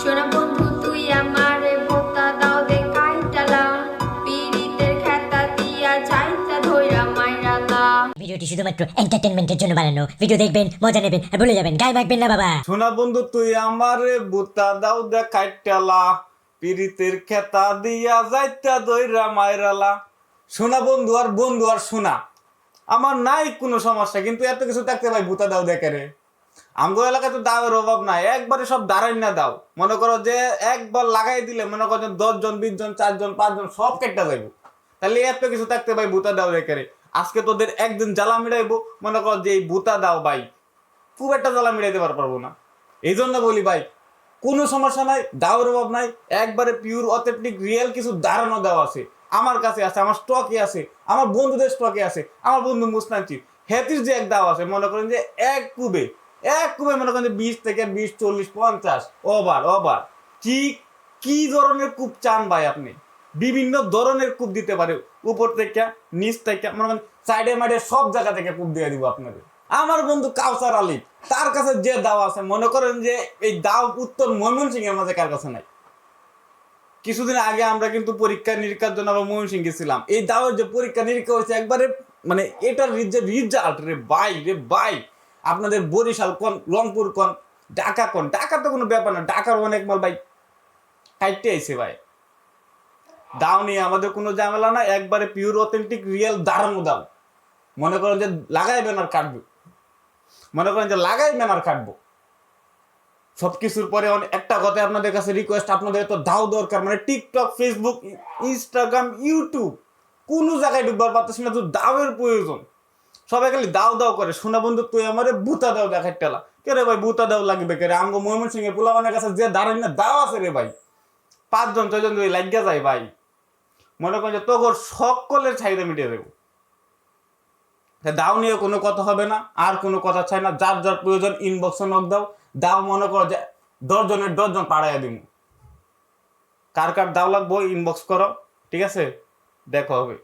সোনা বন্ধু তুই আমারে বোতা দাও দে কাইটালা পিরিতের খেতা দিয়া যাইতা ধইরা মাইরালা। ভিডিওটি শুধুমাত্র এন্টারটেনমেন্টের জন্য বানানো। ভিডিও দেখবেন, মজা নেবেন আর ভুলে যাবেন, গায়ে মাখবেন না বাবা। সোনা বন্ধু তুই আমারে বুতা দাও দেখাইটালা পিরিতের খেতা দিয়া যাইতা দইরা মাইরালা। সোনা বন্ধু আর সোনা আমার নাই কোনো সমস্যা, কিন্তু এত কিছু থাকতে ভাই বুতা দাও দেখে রে। আমগো এলাকায় তো দাওয়ের অভাব নাই, একবারে সব দাঁড়াই না দাও। মনে করো যে একবার লাগাই দিলে মনে করো 10 জন 20 জন 4 জন 5 জন সব কেটে যাইব। তাহলে এত কিছু থাকতে ভাই বুতা দাও দেখে রে। আজকে তোদের একদিন জ্বালা মিড়াইবো, মনে কর যে এই বুতা দাও ভাই খুব একটা জ্বালা মিড়াইতে পারবো না। এই জন্য বলি ভাই কোনো সমস্যা নাই, দাওয়ের অভাব নাই, একবারে পিওর অথেন্টিক রিয়েল কিছু দাঁড়ানো দেওয়া আছে আমার কাছে আছে, আমার স্টকে আছে, আমার বন্ধুদের স্টকে আছে। আমার বন্ধু মুসনানচি হেতির যে এক দাও আছে, মনে করেন যে এক কুবে মনে করেন যে 20 থেকে 20 40 50 ওভার কি কি ধরনের কূপ চান ভাই আপনি? বিভিন্ন ধরনের কূপ দিতে পারে, উপর থেকে নিচ থেকে মনে করেন সাইডে মাইডে সব জায়গা থেকে কূপ দিয়ে দিব আপনাদের। আমার বন্ধু কাউসার আলী তার কাছে যে দাও আছে, মনে করেন যে এই দাও উত্তর ময়মনসিংহ এর মাঝে কার কাছে নাই। কিছুদিন আগে আমরা কিন্তু পরীক্ষা নিরীক্ষার জন্য আবার ময়মনসিংহ গেছিলাম। এই দাওয়ের যে পরীক্ষা নিরীক্ষা হয়েছে একবারে মানে এটার যে রিজাল্ট রে ভাই আপনাদের বরিশাল কোন, রংপুর কোন, ঢাকা কোন, ঢাকা তো কোনো ব্যাপার না, ঢাকার অনেক মাল ভাই কাইটে আইছে ভাই। দাও নিয়ে আমাদের কোনো ঝামেলা না, একবারে পিওর অথেন্টিক রিয়েল দাঁড়ানো দাও। মনে করেন যে লাগাইবেন আর কাটবো, সবকিছুর পরে একটা কথা আপনাদের কাছে রিকোয়েস্ট, আপনাদের তো দাও দরকার। মানে টিকটক, ফেসবুক, ইনস্টাগ্রাম, ইউটিউব কোনো জায়গায় ঢুকবার পারতেছি না, তো দাওয়ের প্রয়োজন। সবাই খালি দাও দাও করে। সোনা বন্ধু তুই আমারে বুতা দাও দেখাই টেলা কে রে ভাই, বুতা দাও লাগবে কে রে? আমগো ময়মনসিংহে পোলাপানের কাছে যে দাঁড়াই না দাও আছে রে ভাই, 5 জন 6 জন লাগিয়া যায় ভাই। মনে করেন যে তোর সকলের চাহিদা মিটিয়ে দেবো। দাও নিয়ে কোনো কথা হবে না, আর কোনো কথা চাই না। যার যার প্রয়োজন ইনবক্সে নক দাও। দাও মনে করো যে 10 জনের 10 জন পাড়াইয়া দিব। কার কার দাও লাগবো ইনবক্স করো, ঠিক আছে? দেখো হবে।